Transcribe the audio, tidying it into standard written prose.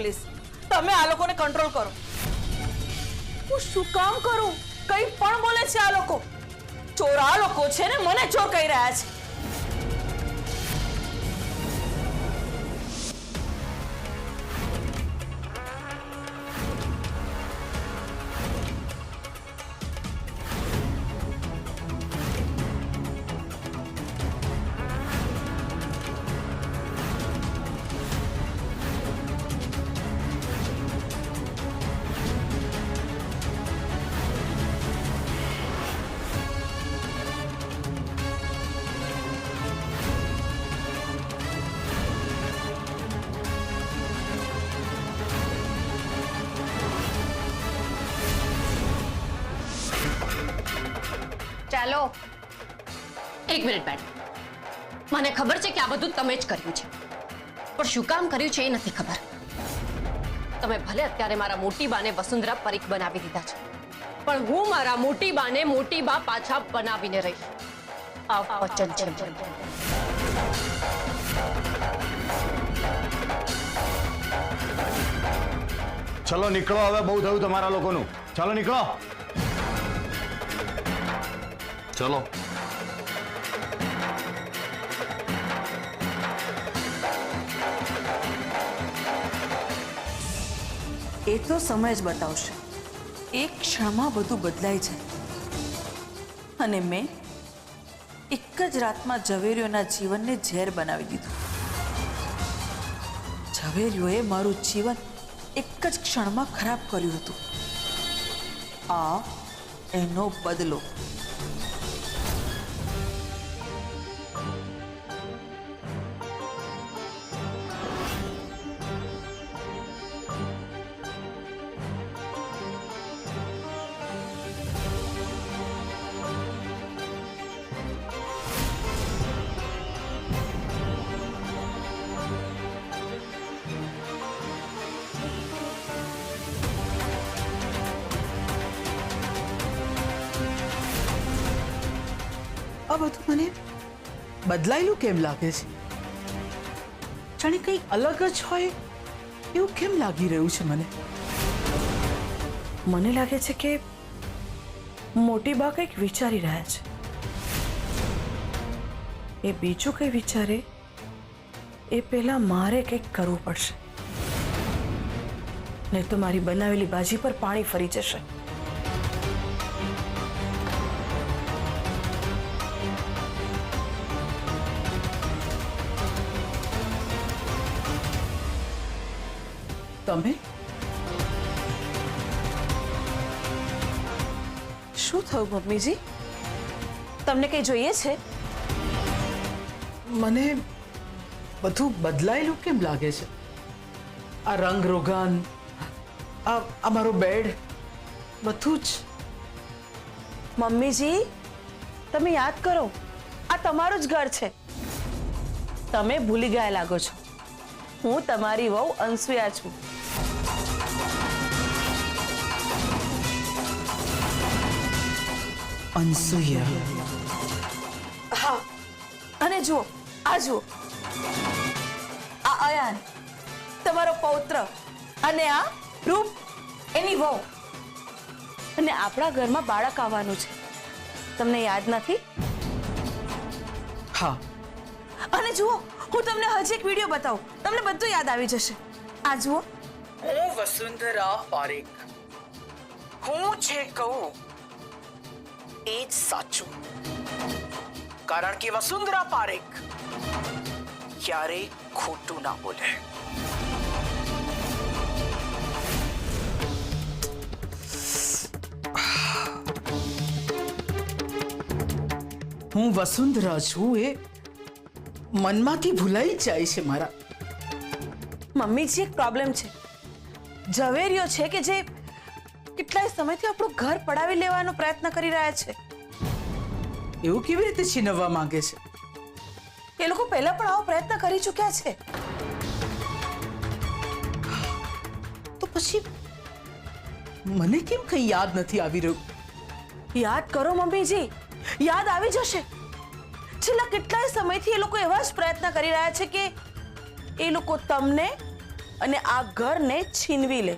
Please તમે આ લોકોને કંટ્રોલ કરો. હું શું કામ કરું? કંઈ પણ બોલે છે આ લોકો. ચોર આ લોકો છે ને મને ચોર કહી રહ્યા છે. ચાલો 1 મિનિટ બેઠ. મને ખબર છે કે આ બધું તમે જ કર્યું છે, પણ શું કામ કર્યું છે એ નથી ખબર. તમે ભલે અત્યારે મારા મોટી બાને વસુંધરા પરીખ બનાવી દીધા છે, પણ હું મારા મોટી બાને મોટી બા પાછા બનાવીને રહીશ. આ વચન છે. ચલો નીકળો, હવે બહુ થયું તમારા લોકોનું. ચાલો નીકળો. ચલો. એ તો સમય જ બતાવશે. એક ક્ષણમાં બધું બદલાઈ જાય. અને મેં એક જ રાતમાં ઝવેરીઓના જીવનને ઝેર બનાવી દીધું. ઝવેરીઓએ મારું જીવન એક જ ક્ષણમાં ખરાબ કર્યું હતું. આ એનો બદલો. આ બધું મને બદલાયેલું કેમ લાગે છે? જાણે કંઈ અલગ જ હોય એવું કેમ લાગી રહ્યું છે મને? મને લાગે છે કે મોટી બા કંઈક વિચારી રહ્યા છે. એ બીજું કંઈ વિચારે એ પહેલા મારે કંઈક કરવું પડશે, નહીં તો મારી બનાવેલી ભાજી પર પાણી ફરી જશે. તમે શું થયું મમ્મીજી? તમને કંઈ જોઈએ છે? મને બધું બદલાયેલું કેમ લાગે છે? આ રંગ રોગાન, આ મારો બેડ, બધું જ. મમ્મીજી તમે યાદ કરો, આ તમારું જ ઘર છે. તમે ભૂલી ગયા લાગો છો. હું તમારી વહુ અનસુયા છું. અનસુયા? હા, અને જુઓ, આ જુઓ, આ અયાન તમારો પૌત્ર, અને આ રૂપ એની વહુ. અને આપણા ઘરમાં બાળક આવવાનું છે. તમને યાદ નથી? હા. અને જુઓ, હું તમને હજી એક વિડીયો બતાવું, તમને બધું યાદ આવી જશે. આ જુઓ. હું વસુંધરા પારેખ. હું જે કહું એ જ સાચું, કારણ કે વસુંધરા પારેખ ક્યારેય ખોટું ના બોલે. હું વસુંધરા છું એ મનમાંથી ભૂલાઈ જાય છે મારા. મમ્મીજી એક પ્રોબ્લેમ છે. ઝવેરીઓ છે કે જે કેટલાય સમયથી આપણું ઘર પડાવી લેવાનો પ્રયત્ન કરી રહ્યા છે. એવું કેવી રીતે છીનવવા માંગે છે? એ લોકો પહેલા પણ આવો પ્રયત્ન કરી ચૂક્યા છે. તો પછી મને કેમ કંઈ યાદ નથી આવી રહ્યું? યાદ કરો મમ્મીજી, યાદ આવી જશે. છેલ્લા કેટલાય સમયથી એ લોકો એવા જ પ્રયત્ન કરી રહ્યા છે કે એ લોકો તમને અને આ ઘરને છીનવી લે